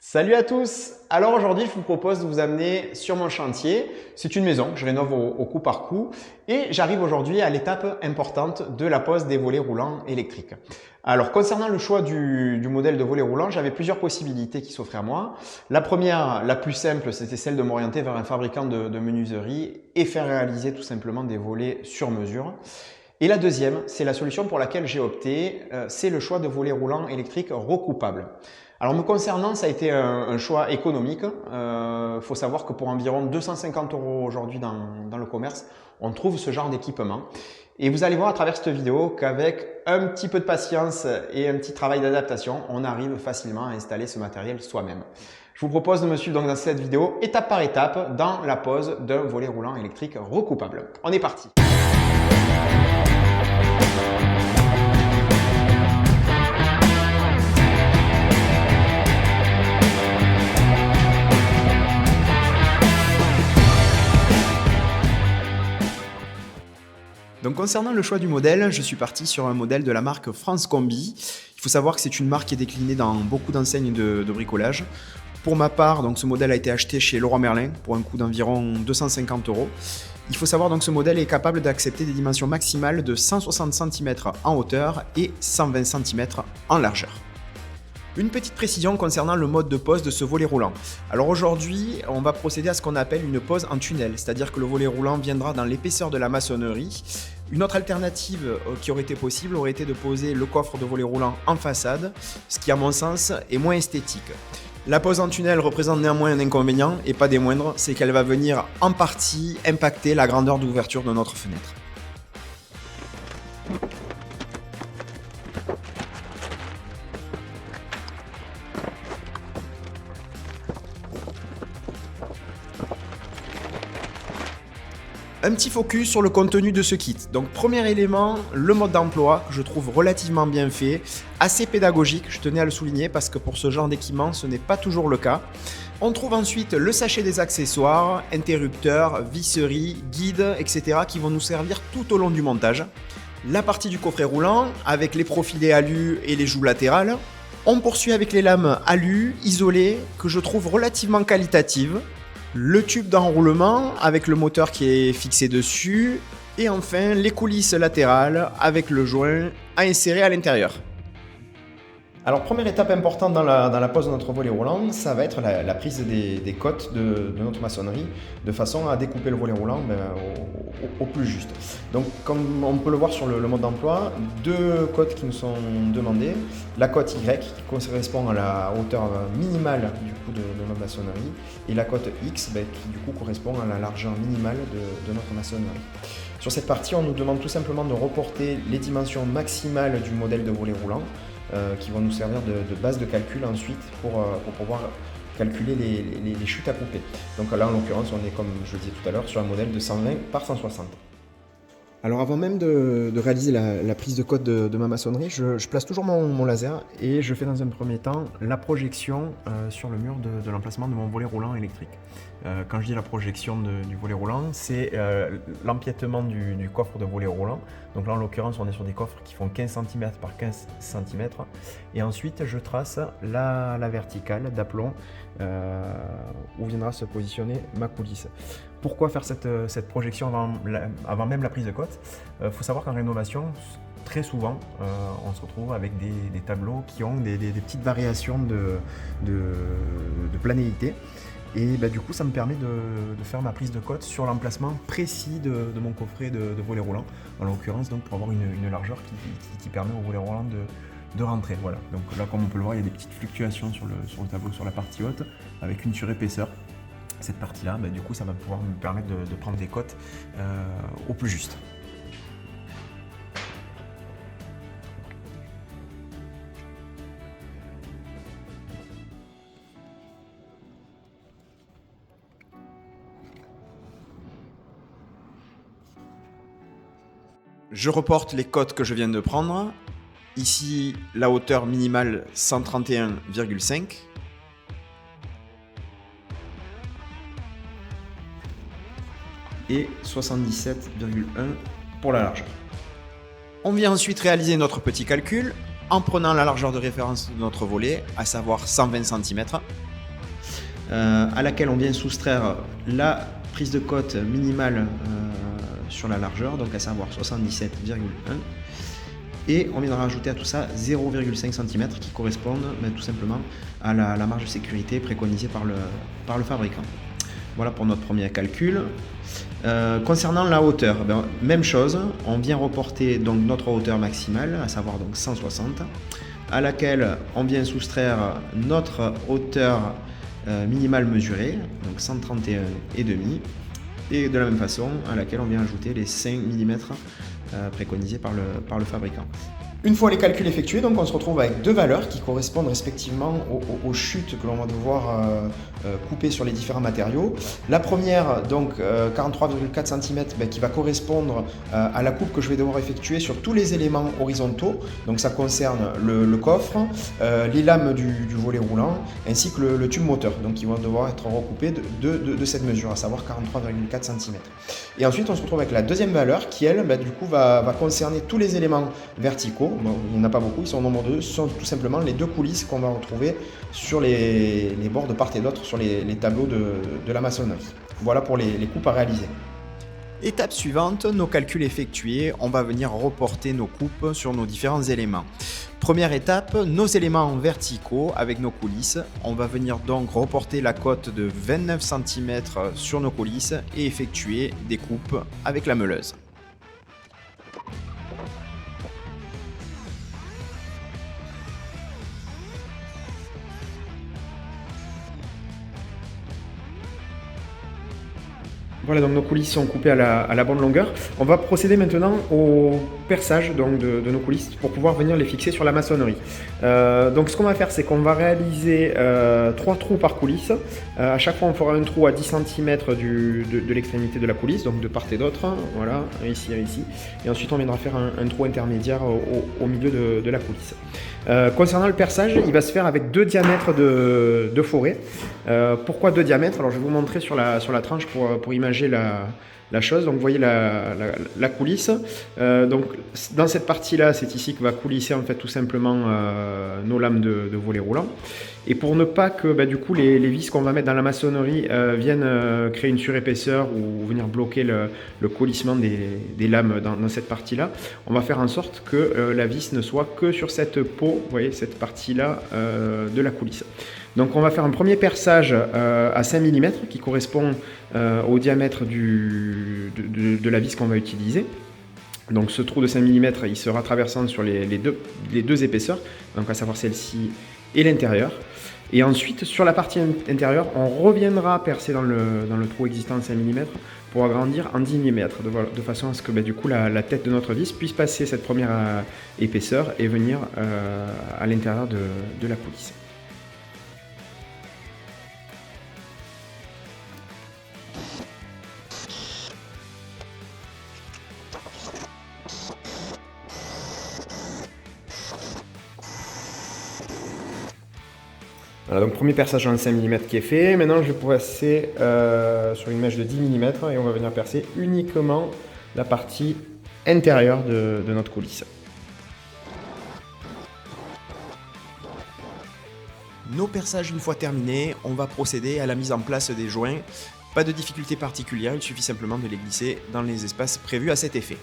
Salut à tous! Alors aujourd'hui, je vous propose de vous amener sur mon chantier. C'est une maison que je rénove au coup par coup et j'arrive aujourd'hui à l'étape importante de la pose des volets roulants électriques. Alors concernant le choix du modèle de volet roulant, j'avais plusieurs possibilités qui s'offraient à moi. La première, la plus simple, c'était celle de m'orienter vers un fabricant de menuiserie et faire réaliser tout simplement des volets sur mesure. Et la deuxième, c'est la solution pour laquelle j'ai opté, c'est le choix de volets roulants électriques recoupables. Alors me concernant, ça a été un choix économique. Faut savoir que pour environ 250 € aujourd'hui dans le commerce, on trouve ce genre d'équipement. Et vous allez voir à travers cette vidéo qu'avec un petit peu de patience et un petit travail d'adaptation, on arrive facilement à installer ce matériel soi-même. Je vous propose de me suivre donc dans cette vidéo étape par étape dans la pose d'un volet roulant électrique recoupable. On est parti! Donc concernant le choix du modèle, je suis parti sur un modèle de la marque France Combi. Il faut savoir que c'est une marque qui est déclinée dans beaucoup d'enseignes de bricolage. Pour ma part, donc ce modèle a été acheté chez Leroy Merlin pour un coût d'environ 250 €. Il faut savoir donc ce modèle est capable d'accepter des dimensions maximales de 160 cm en hauteur et 120 cm en largeur. Une petite précision concernant le mode de pose de ce volet roulant. Alors aujourd'hui, on va procéder à ce qu'on appelle une pose en tunnel, c'est-à-dire que le volet roulant viendra dans l'épaisseur de la maçonnerie. Une autre alternative qui aurait été possible aurait été de poser le coffre de volet roulant en façade, ce qui à mon sens est moins esthétique. La pose en tunnel représente néanmoins un inconvénient, et pas des moindres, c'est qu'elle va venir en partie impacter la grandeur d'ouverture de notre fenêtre. Un petit focus sur le contenu de ce kit. Donc premier élément, le mode d'emploi que je trouve relativement bien fait, assez pédagogique, je tenais à le souligner parce que pour ce genre d'équipement, ce n'est pas toujours le cas. On trouve ensuite le sachet des accessoires, interrupteurs, visseries, guides, etc. qui vont nous servir tout au long du montage. La partie du coffret roulant avec les profilés alu et les joues latérales. On poursuit avec les lames alu isolées que je trouve relativement qualitatives. Le tube d'enroulement avec le moteur qui est fixé dessus et enfin les coulisses latérales avec le joint à insérer à l'intérieur. Alors première étape importante dans la pose de notre volet roulant, ça va être la prise des côtes de notre maçonnerie de façon à découper le volet roulant au plus juste. Donc comme on peut le voir sur le mode d'emploi, deux côtes qui nous sont demandées. La côte Y qui correspond à la hauteur minimale du coup de notre maçonnerie et la côte X qui du coup correspond à la largeur minimale de notre maçonnerie. Sur cette partie, on nous demande tout simplement de reporter les dimensions maximales du modèle de volet roulant qui vont nous servir de base de calcul ensuite pour pouvoir calculer les chutes à couper. Donc là, en l'occurrence, on est, comme je le disais tout à l'heure, sur un modèle de 120 par 160. Alors avant même de réaliser la prise de côte de ma maçonnerie, je place toujours mon laser et je fais dans un premier temps la projection sur le mur de l'emplacement de mon volet roulant électrique. Quand je dis la projection du volet roulant, c'est l'empiètement du coffre de volet roulant. Donc là en l'occurrence on est sur des coffres qui font 15 cm par 15 cm. Et ensuite je trace la verticale d'aplomb où viendra se positionner ma coulisse. Pourquoi faire cette projection avant même la prise de côte? Faut savoir qu'en rénovation, très souvent, on se retrouve avec des tableaux qui ont des petites variations de planéité. Et du coup, ça me permet de faire ma prise de côte sur l'emplacement précis de mon coffret de volet roulant. En l'occurrence, donc pour avoir une largeur qui permet au volet roulant de rentrer. Voilà. Donc là, comme on peut le voir, il y a des petites fluctuations sur le tableau sur la partie haute avec une surépaisseur. Cette partie-là, du coup, ça va pouvoir me permettre de prendre des côtes au plus juste. Je reporte les côtes que je viens de prendre. Ici, la hauteur minimale 131,5. Et 77,1 pour la largeur. On vient ensuite réaliser notre petit calcul en prenant la largeur de référence de notre volet, à savoir 120 cm. à laquelle on vient soustraire la prise de cote minimale sur la largeur, donc à savoir 77,1. Et on viendra rajouter à tout ça 0,5 cm qui correspondent tout simplement à la marge de sécurité préconisée par le fabricant. Voilà pour notre premier calcul. Concernant la hauteur, même chose, on vient reporter donc notre hauteur maximale, à savoir donc 160, à laquelle on vient soustraire notre hauteur minimale mesurée, donc 131,5, et de la même façon à laquelle on vient ajouter les 5 mm préconisés par le fabricant. Une fois les calculs effectués, donc on se retrouve avec deux valeurs qui correspondent respectivement aux chutes que l'on va devoir couper sur les différents matériaux. La première, donc 43,4 cm, qui va correspondre à la coupe que je vais devoir effectuer sur tous les éléments horizontaux. Donc ça concerne le coffre, les lames du volet roulant, ainsi que le tube moteur. Donc ils vont devoir être recoupés de cette mesure, à savoir 43,4 cm. Et ensuite on se retrouve avec la deuxième valeur qui, elle, du coup va concerner tous les éléments verticaux. Bon, il n'y en a pas beaucoup, ils sont au nombre de deux. Ce sont tout simplement les deux coulisses qu'on va retrouver sur les bords de part et d'autre sur les tableaux de la maçonnerie. Voilà pour les coupes à réaliser. Étape suivante, nos calculs effectués, on va venir reporter nos coupes sur nos différents éléments. Première étape, nos éléments verticaux avec nos coulisses. On va venir donc reporter la cote de 29 cm sur nos coulisses et effectuer des coupes avec la meuleuse. Voilà, donc nos coulisses sont coupées à la bonne longueur. On va procéder maintenant au perçage donc, de nos coulisses pour pouvoir venir les fixer sur la maçonnerie. Donc ce qu'on va faire, c'est qu'on va réaliser 3 trous par coulisse. À chaque fois, on fera un trou à 10 cm de l'extrémité de la coulisse, donc de part et d'autre. Voilà, ici et ici. Et ensuite, on viendra faire un trou intermédiaire au milieu de la coulisse. Concernant le perçage, il va se faire avec 2 diamètres de forêt. Pourquoi 2 diamètres? Alors je vais vous montrer sur la tranche pour imaginer la chose. Donc vous voyez la coulisse. Donc dans cette partie-là, c'est ici que va coulisser en fait tout simplement nos lames de volet roulant. Et pour ne pas que du coup les vis qu'on va mettre dans la maçonnerie viennent créer une surépaisseur ou venir bloquer le coulissement des lames dans cette partie-là, on va faire en sorte que la vis ne soit que sur cette peau, vous voyez, cette partie-là de la coulisse. Donc on va faire un premier perçage à 5 mm qui correspond au diamètre de la vis qu'on va utiliser. Donc ce trou de 5 mm, il sera traversant sur les deux épaisseurs, donc à savoir celle-ci et l'intérieur. Et ensuite, sur la partie intérieure, on reviendra percer dans le trou existant de 5 mm pour agrandir en 10 mm, de façon à ce que du coup la tête de notre vis puisse passer cette première épaisseur et venir à l'intérieur de la coulisse. Voilà, donc premier perçage en 5 mm qui est fait. Maintenant je vais passer sur une mèche de 10 mm et on va venir percer uniquement la partie intérieure de notre coulisse. Nos perçages une fois terminés, on va procéder à la mise en place des joints. Pas de difficulté particulière, il suffit simplement de les glisser dans les espaces prévus à cet effet.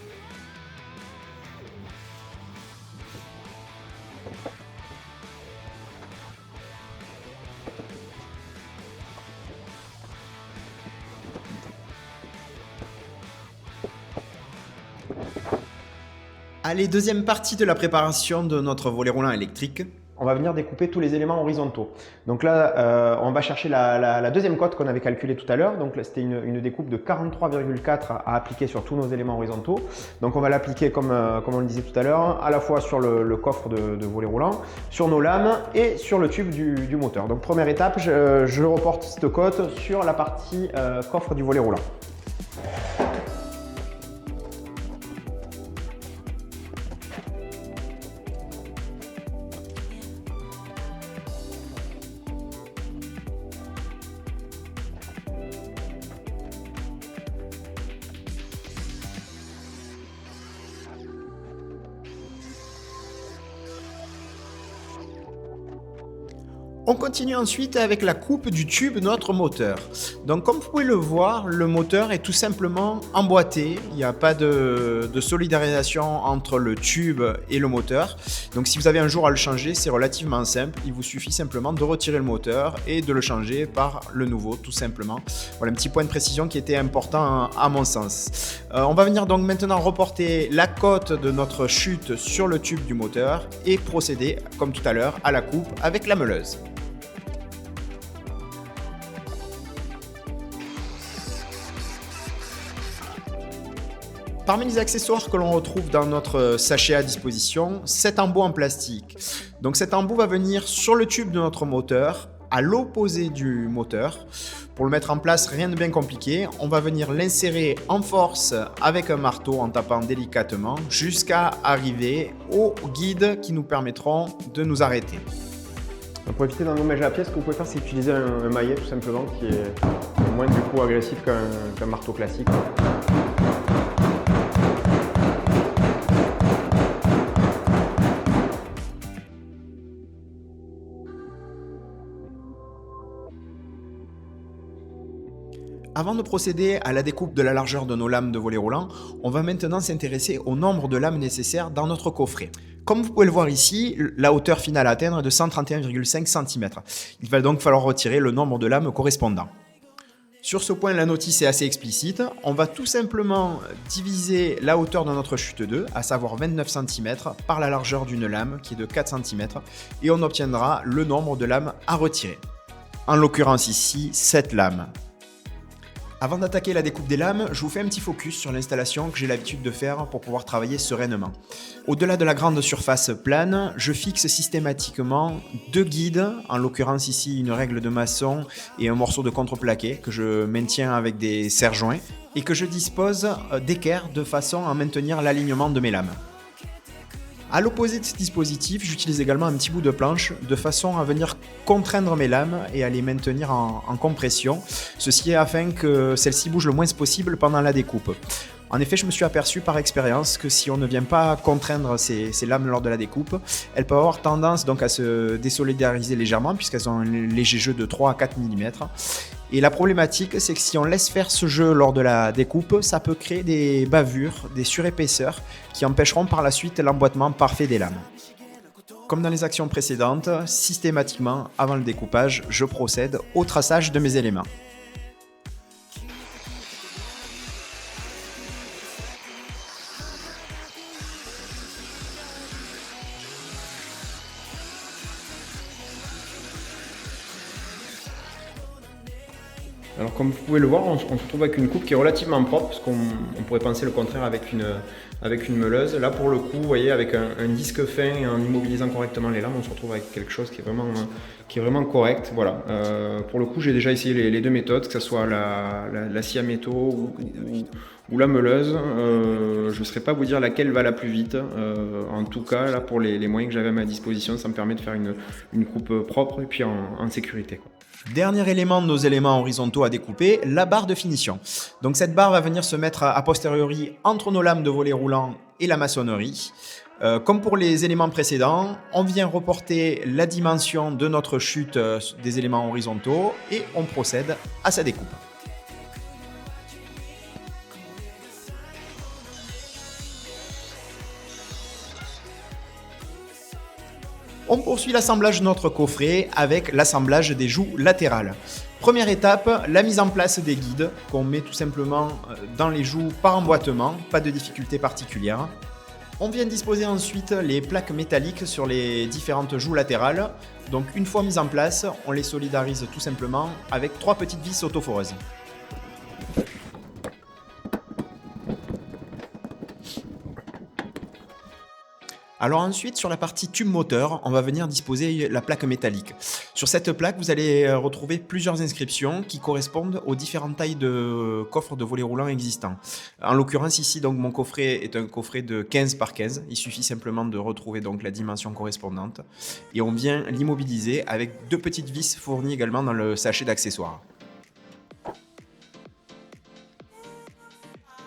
Allez, deuxième partie de la préparation de notre volet roulant électrique. On va venir découper tous les éléments horizontaux. Donc là, on va chercher la deuxième cote qu'on avait calculée tout à l'heure. Donc là, c'était une découpe de 43,4 à appliquer sur tous nos éléments horizontaux. Donc on va l'appliquer comme on le disait tout à l'heure, à la fois sur le coffre de volet roulant, sur nos lames et sur le tube du moteur. Donc première étape, je reporte cette cote sur la partie coffre du volet roulant. On continue ensuite avec la coupe du tube de notre moteur. Donc comme vous pouvez le voir, le moteur est tout simplement emboîté. Il n'y a pas de solidarisation entre le tube et le moteur. Donc si vous avez un jour à le changer, c'est relativement simple. Il vous suffit simplement de retirer le moteur et de le changer par le nouveau, tout simplement. Voilà un petit point de précision qui était important à mon sens. On va venir donc maintenant reporter la cote de notre chute sur le tube du moteur et procéder, comme tout à l'heure, à la coupe avec la meuleuse. Parmi les accessoires que l'on retrouve dans notre sachet à disposition, cet embout en plastique. Donc cet embout va venir sur le tube de notre moteur, à l'opposé du moteur. Pour le mettre en place, rien de bien compliqué. On va venir l'insérer en force avec un marteau en tapant délicatement jusqu'à arriver aux guides qui nous permettront de nous arrêter. Pour éviter d'endommager la pièce, ce que vous pouvez faire, c'est utiliser un maillet tout simplement qui est moins du coup agressif qu'un marteau classique. Avant de procéder à la découpe de la largeur de nos lames de volet roulant, on va maintenant s'intéresser au nombre de lames nécessaires dans notre coffret. Comme vous pouvez le voir ici, la hauteur finale à atteindre est de 131,5 cm. Il va donc falloir retirer le nombre de lames correspondant. Sur ce point, la notice est assez explicite. On va tout simplement diviser la hauteur de notre chute 2, à savoir 29 cm, par la largeur d'une lame qui est de 4 cm, et on obtiendra le nombre de lames à retirer. En l'occurrence ici, 7 lames. Avant d'attaquer la découpe des lames, je vous fais un petit focus sur l'installation que j'ai l'habitude de faire pour pouvoir travailler sereinement. Au-delà de la grande surface plane, je fixe systématiquement deux guides, en l'occurrence ici une règle de maçon et un morceau de contreplaqué que je maintiens avec des serre-joints et que je dispose d'équerre de façon à maintenir l'alignement de mes lames. À l'opposé de ce dispositif, j'utilise également un petit bout de planche de façon à venir contraindre mes lames et à les maintenir en compression. Ceci est afin que celles-ci bougent le moins possible pendant la découpe. En effet, je me suis aperçu par expérience que si on ne vient pas contraindre ces lames lors de la découpe, elles peuvent avoir tendance donc à se désolidariser légèrement puisqu'elles ont un léger jeu de 3 à 4 mm. Et la problématique, c'est que si on laisse faire ce jeu lors de la découpe, ça peut créer des bavures, des surépaisseurs qui empêcheront par la suite l'emboîtement parfait des lames. Comme dans les actions précédentes, systématiquement, avant le découpage, je procède au traçage de mes éléments. Alors comme vous pouvez le voir, on se retrouve avec une coupe qui est relativement propre, parce qu'on pourrait penser le contraire avec une meuleuse. Là pour le coup, vous voyez, avec un disque fin et en immobilisant correctement les lames, on se retrouve avec quelque chose qui est vraiment correct. Voilà. Pour le coup, j'ai déjà essayé les deux méthodes, que ce soit la scie à métaux ou la meuleuse. Je ne saurais pas vous dire laquelle va la plus vite. En tout cas, là pour les moyens que j'avais à ma disposition, ça me permet de faire une coupe propre et puis en sécurité, quoi. Dernier élément de nos éléments horizontaux à découper, la barre de finition. Donc cette barre va venir se mettre a posteriori entre nos lames de volet roulant et la maçonnerie. Comme pour les éléments précédents, on vient reporter la dimension de notre chute des éléments horizontaux et on procède à sa découpe. On poursuit l'assemblage de notre coffret avec l'assemblage des joues latérales. Première étape, la mise en place des guides qu'on met tout simplement dans les joues par emboîtement, pas de difficulté particulière. On vient disposer ensuite les plaques métalliques sur les différentes joues latérales. Donc une fois mises en place, on les solidarise tout simplement avec 3 petites vis autoforeuses. Alors ensuite, sur la partie tube moteur, on va venir disposer la plaque métallique. Sur cette plaque, vous allez retrouver plusieurs inscriptions qui correspondent aux différentes tailles de coffres de volet roulant existants. En l'occurrence ici, donc, mon coffret est un coffret de 15 par 15. Il suffit simplement de retrouver donc, la dimension correspondante. Et on vient l'immobiliser avec 2 petites vis fournies également dans le sachet d'accessoires.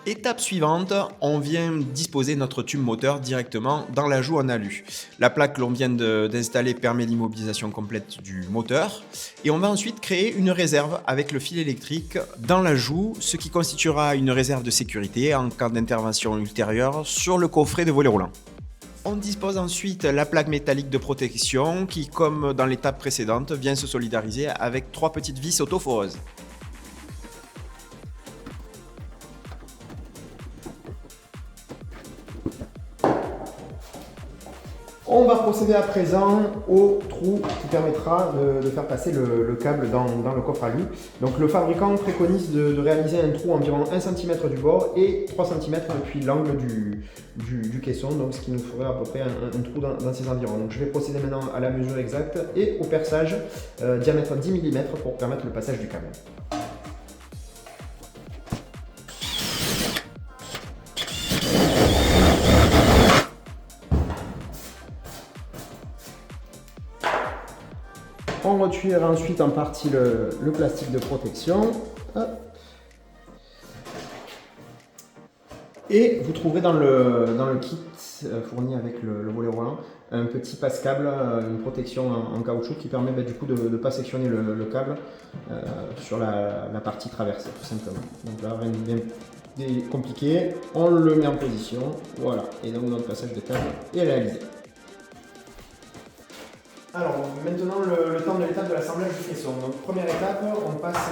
Étape suivante, on vient disposer notre tube moteur directement dans l'ajout en alu. La plaque que l'on vient d'installer permet l'immobilisation complète du moteur et on va ensuite créer une réserve avec le fil électrique dans l'ajout, ce qui constituera une réserve de sécurité en cas d'intervention ultérieure sur le coffret de volet roulant. On dispose ensuite la plaque métallique de protection qui, comme dans l'étape précédente, vient se solidariser avec 3 petites vis autoforeuses. On va procéder à présent au trou qui permettra de faire passer le câble dans le coffre alu. Donc le fabricant préconise de réaliser un trou environ 1 cm du bord et 3 cm depuis l'angle du caisson, donc ce qui nous ferait à peu près un trou dans ces environs. Donc je vais procéder maintenant à la mesure exacte et au perçage diamètre 10 mm pour permettre le passage du câble. On retire ensuite en partie le plastique de protection. Hop. Et vous trouverez dans le kit fourni avec le volet roulant un petit passe-câble, une protection en caoutchouc qui permet du coup de ne pas sectionner le câble sur la partie traversée tout simplement. Donc là, rien de bien compliqué. On le met en position. Voilà. Et donc notre passage de câble est réalisé. Alors maintenant le temps de l'étape de l'assemblage du caisson. Donc première étape, on passe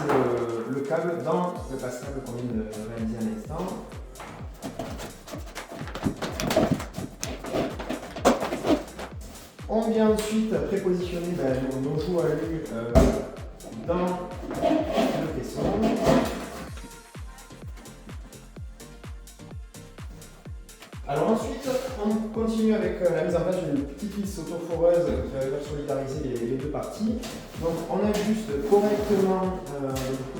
le câble dans le passe-câble qu'on vient de réaliser à l'instant. On vient ensuite prépositionner nos joues alu dans le caisson. Alors ensuite, on continue avec la mise en place d'une petite vis autoforeuse qui va venir solidariser les deux parties. Donc on ajuste correctement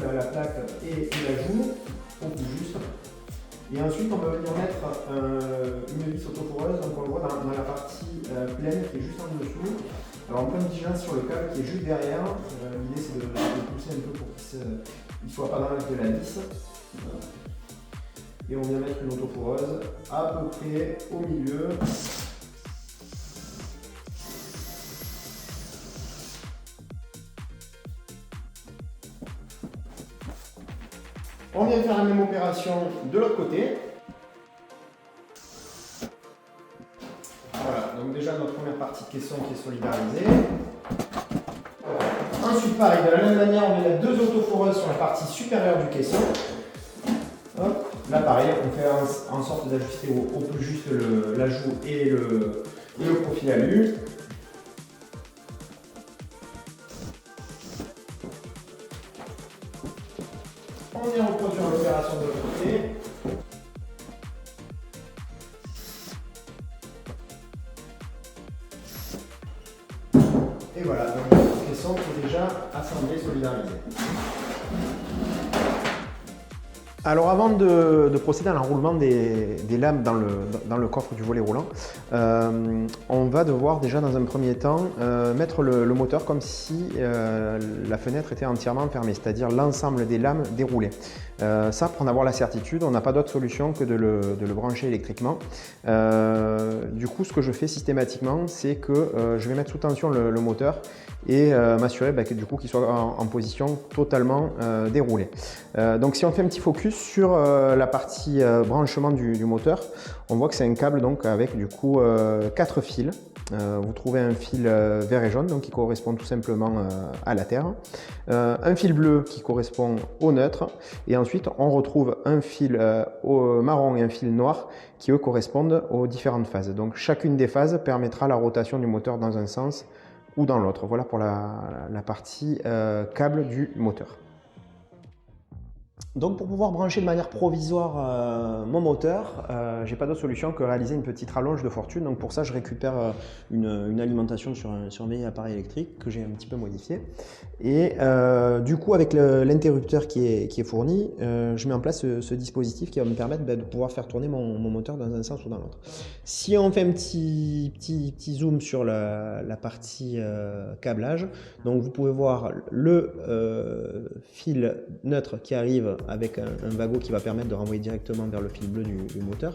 la plaque et l'ajout au plus juste. Et ensuite on va venir mettre une vis autoforeuse, donc on le voit dans la partie pleine qui est juste en dessous. Alors on prend une vigilance sur le câble qui est juste derrière. L'idée c'est de pousser un peu pour qu'il ne soit pas dans l'œil de la vis. Et on vient mettre une autoforeuse à peu près au milieu. On vient faire la même opération de l'autre côté. Voilà, donc déjà notre première partie de caisson qui est solidarisée. Ensuite, pareil, de la même manière, on vient mettre 2 autoforeuses sur la partie supérieure du caisson. Hop. Là pareil, on fait en sorte d'ajuster au plus juste l'ajout et le profil alu. On vient reproduire l'opération de l'autre côté. Et voilà, donc notre caisson est déjà assemblé, solidarisé. Alors avant de procéder à l'enroulement des lames dans le coffre du volet roulant, on va devoir déjà dans un premier temps mettre le moteur comme si la fenêtre était entièrement fermée, c'est-à-dire l'ensemble des lames déroulées. Ça, pour en avoir la certitude, on n'a pas d'autre solution que de le brancher électriquement. Du coup, ce que je fais systématiquement, c'est que je vais mettre sous tension le moteur et m'assurer qu'il soit en position totalement déroulée. Donc si on fait un petit focus sur la partie branchement du moteur, on voit que c'est un câble donc, avec du coup 4 fils. Vous trouvez un fil vert et jaune donc, qui correspond tout simplement à la terre, un fil bleu qui correspond au neutre et ensuite on retrouve un fil marron et un fil noir qui eux correspondent aux différentes phases. Donc chacune des phases permettra la rotation du moteur dans un sens ou dans l'autre. Voilà pour la partie câble du moteur. Donc pour pouvoir brancher de manière provisoire mon moteur, j'ai pas d'autre solution que réaliser une petite rallonge de fortune. Donc pour ça je récupère une alimentation sur un vieil appareil électrique que j'ai un petit peu modifié. Et du coup avec l'interrupteur qui est fourni, je mets en place ce dispositif qui va me permettre de pouvoir faire tourner mon moteur dans un sens ou dans l'autre. Si on fait un petit zoom sur la partie câblage, donc vous pouvez voir le fil neutre qui arrive avec un wagon qui va permettre de renvoyer directement vers le fil bleu du moteur.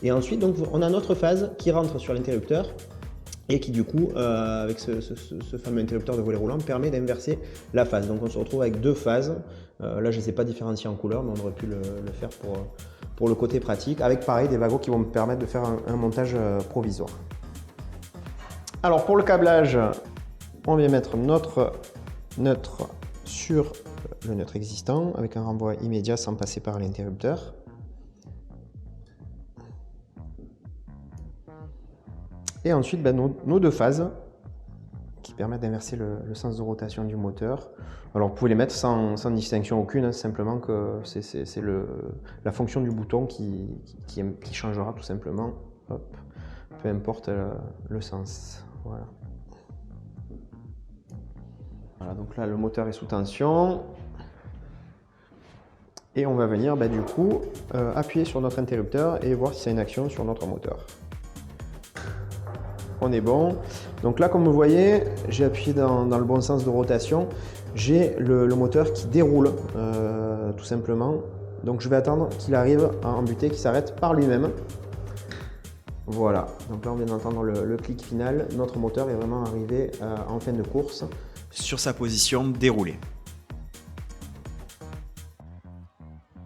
Et ensuite, donc, on a notre phase qui rentre sur l'interrupteur et qui du coup, avec ce fameux interrupteur de volet roulant, permet d'inverser la phase. Donc on se retrouve avec deux phases. Là, je ne les ai pas différenciées en couleur, mais on aurait pu le faire pour le côté pratique, avec pareil des wagons qui vont me permettre de faire un montage provisoire. Alors pour le câblage, on vient mettre notre neutre sur le neutre existant avec un renvoi immédiat sans passer par l'interrupteur. Et ensuite nos deux phases qui permettent d'inverser le sens de rotation du moteur. Alors vous pouvez les mettre sans distinction aucune, hein, simplement que c'est la fonction du bouton qui changera tout simplement, hop, peu importe le sens. Voilà. Voilà, donc là le moteur est sous tension et on va venir du coup appuyer sur notre interrupteur et voir si ça a une action sur notre moteur. On est bon. Donc là, comme vous voyez, j'ai appuyé dans le bon sens de rotation. J'ai le moteur qui déroule tout simplement. Donc je vais attendre qu'il arrive à embuter, qu'il s'arrête par lui-même. Voilà, donc là on vient d'entendre le clic final. Notre moteur est vraiment arrivé en fin de course. Sur sa position déroulée.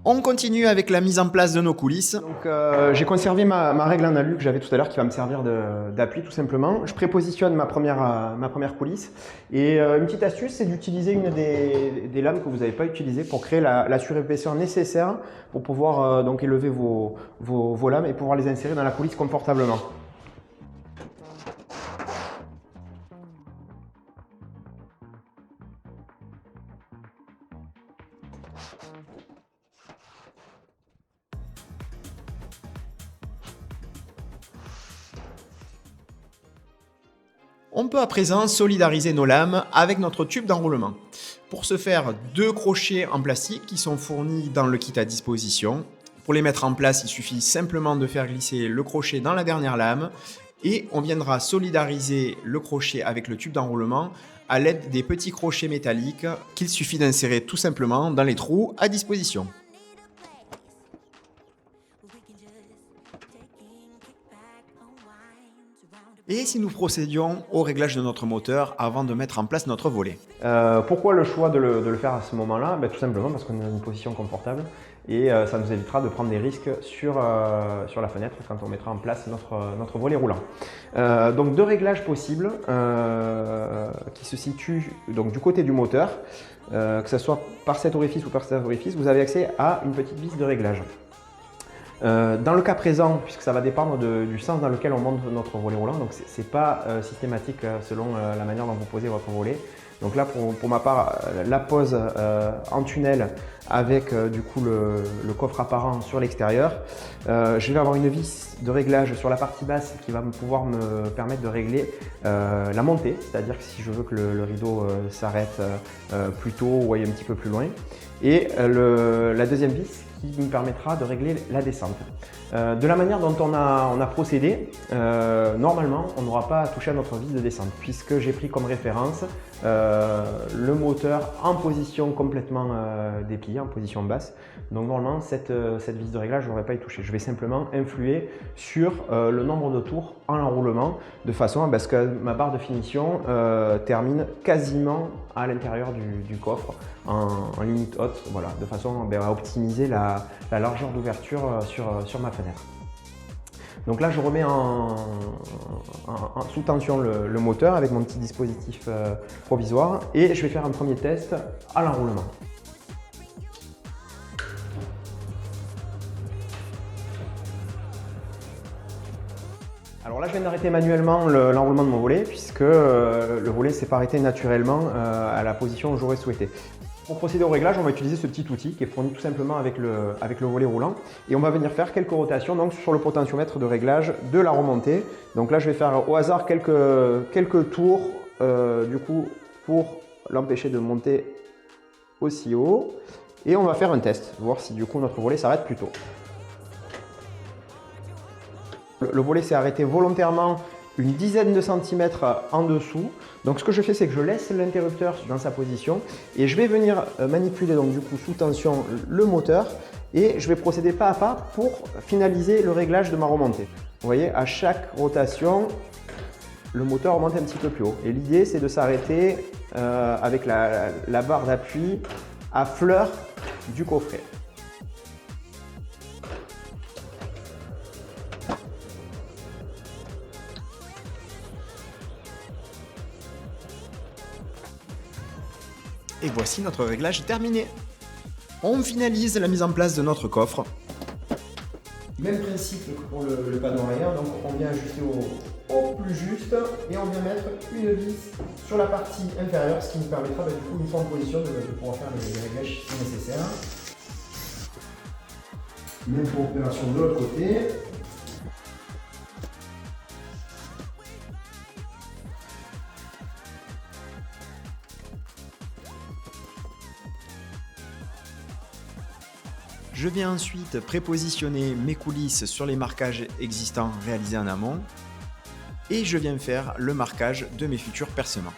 On continue avec la mise en place de nos coulisses. Donc j'ai conservé ma règle en alu que j'avais tout à l'heure qui va me servir d'appui tout simplement. Je prépositionne ma première coulisse et une petite astuce, c'est d'utiliser une des lames que vous n'avez pas utilisées pour créer la surépaisseur nécessaire pour pouvoir donc élever vos lames et pouvoir les insérer dans la coulisse confortablement. On peut à présent solidariser nos lames avec notre tube d'enroulement. Pour ce faire, deux crochets en plastique qui sont fournis dans le kit à disposition. Pour les mettre en place, il suffit simplement de faire glisser le crochet dans la dernière lame et on viendra solidariser le crochet avec le tube d'enroulement à l'aide des petits crochets métalliques qu'il suffit d'insérer tout simplement dans les trous à disposition. Et si nous procédions au réglage de notre moteur avant de mettre en place notre volet? Pourquoi le choix de le faire à ce moment-là? Tout simplement parce qu'on est dans une position confortable et ça nous évitera de prendre des risques sur la fenêtre quand on mettra en place notre volet roulant. Donc deux réglages possibles qui se situent donc, du côté du moteur, que ce soit par cet orifice ou par cet orifice, vous avez accès à une petite vis de réglage. Dans le cas présent, puisque ça va dépendre du sens dans lequel on monte notre volet roulant, donc ce n'est pas systématique selon la manière dont vous posez votre volet. Donc là, pour ma part, la pose en tunnel avec du coup le coffre apparent sur l'extérieur. Je vais avoir une vis de réglage sur la partie basse qui va pouvoir me permettre de régler la montée, c'est-à-dire que si je veux que le rideau s'arrête plus tôt ou aille un petit peu plus loin. Et la deuxième vis qui me permettra de régler la descente. De la manière dont on a procédé, normalement on n'aura pas à toucher à notre vis de descente puisque j'ai pris comme référence le moteur en position complètement dépliée, en position basse. Donc normalement cette vis de réglage je n'aurai pas y toucher. Je vais simplement influer sur le nombre de tours en enroulement de façon à ce que ma barre de finition termine quasiment à l'intérieur du coffre en limite haute, voilà, de façon à optimiser la largeur d'ouverture sur ma fenêtre. Donc là je remets sous tension le moteur avec mon petit dispositif provisoire et je vais faire un premier test à l'enroulement. Alors là je viens d'arrêter manuellement l'enroulement de mon volet puisque le volet ne s'est pas arrêté naturellement à la position où j'aurais souhaité. Pour procéder au réglage, on va utiliser ce petit outil qui est fourni tout simplement avec le volet roulant et on va venir faire quelques rotations donc, sur le potentiomètre de réglage de la remontée. Donc là je vais faire au hasard quelques tours du coup pour l'empêcher de monter aussi haut et on va faire un test, voir si du coup notre volet s'arrête plus tôt. Le volet s'est arrêté volontairement une dizaine de centimètres en dessous. Donc ce que je fais, c'est que je laisse l'interrupteur dans sa position et je vais venir manipuler donc du coup sous tension le moteur et je vais procéder pas à pas pour finaliser le réglage de ma remontée. Vous voyez, à chaque rotation, le moteur remonte un petit peu plus haut. Et l'idée, c'est de s'arrêter avec la barre d'appui à fleur du coffret. Et voici notre réglage terminé. On finalise la mise en place de notre coffre. Même principe que pour le panneau arrière, donc on vient ajuster au plus juste et on vient mettre une vis sur la partie inférieure, ce qui nous permettra du coup, une fois en position, de pouvoir faire les réglages si nécessaire. Même pour opération de l'autre côté. Je viens ensuite prépositionner mes coulisses sur les marquages existants réalisés en amont et je viens faire le marquage de mes futurs percements.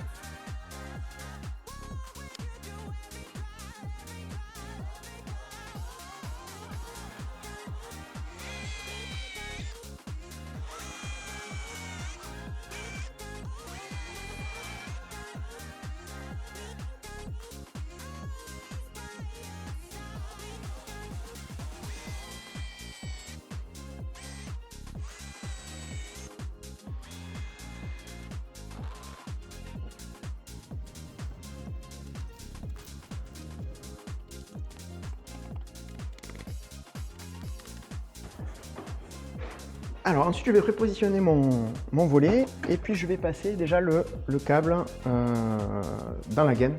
Alors ensuite je vais prépositionner mon volet et puis je vais passer déjà le câble dans la gaine.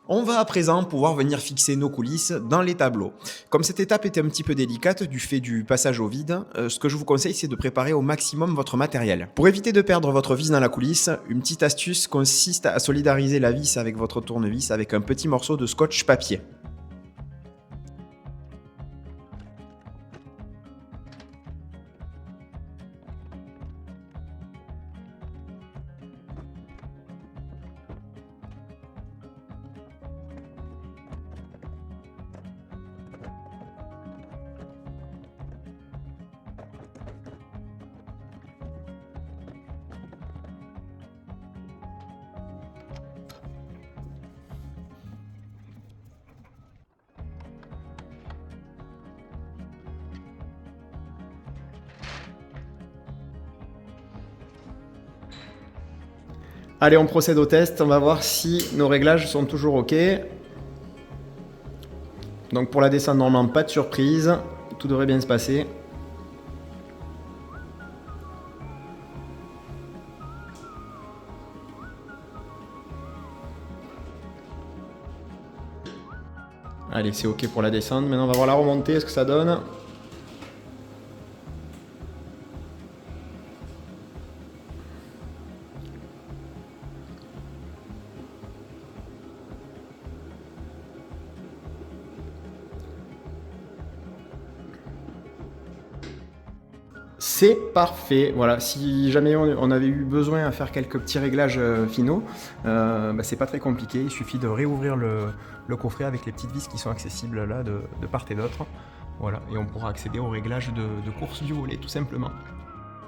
On va à présent pouvoir venir fixer nos coulisses dans les tableaux. Comme cette étape était un petit peu délicate du fait du passage au vide, ce que je vous conseille c'est de préparer au maximum votre matériel. Pour éviter de perdre votre vis dans la coulisse, une petite astuce consiste à solidariser la vis avec votre tournevis avec un petit morceau de scotch papier. Allez, on procède au test, on va voir si nos réglages sont toujours OK. Donc pour la descente, normalement, pas de surprise, tout devrait bien se passer. Allez, c'est OK pour la descente. Maintenant, on va voir la remontée, ce que ça donne. C'est parfait. Voilà, si jamais on avait eu besoin à faire quelques petits réglages finaux, c'est pas très compliqué. Il suffit de réouvrir le coffret avec les petites vis qui sont accessibles là de part et d'autre. Voilà, et on pourra accéder au réglage de course du volet tout simplement.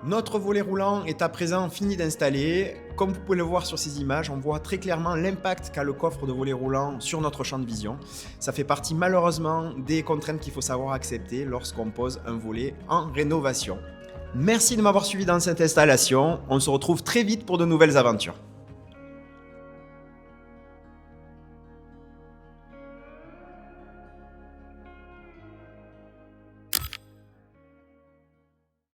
Notre volet roulant est à présent fini d'installer. Comme vous pouvez le voir sur ces images, on voit très clairement l'impact qu'a le coffre de volet roulant sur notre champ de vision. Ça fait partie malheureusement des contraintes qu'il faut savoir accepter lorsqu'on pose un volet en rénovation. Merci de m'avoir suivi dans cette installation. On se retrouve très vite pour de nouvelles aventures.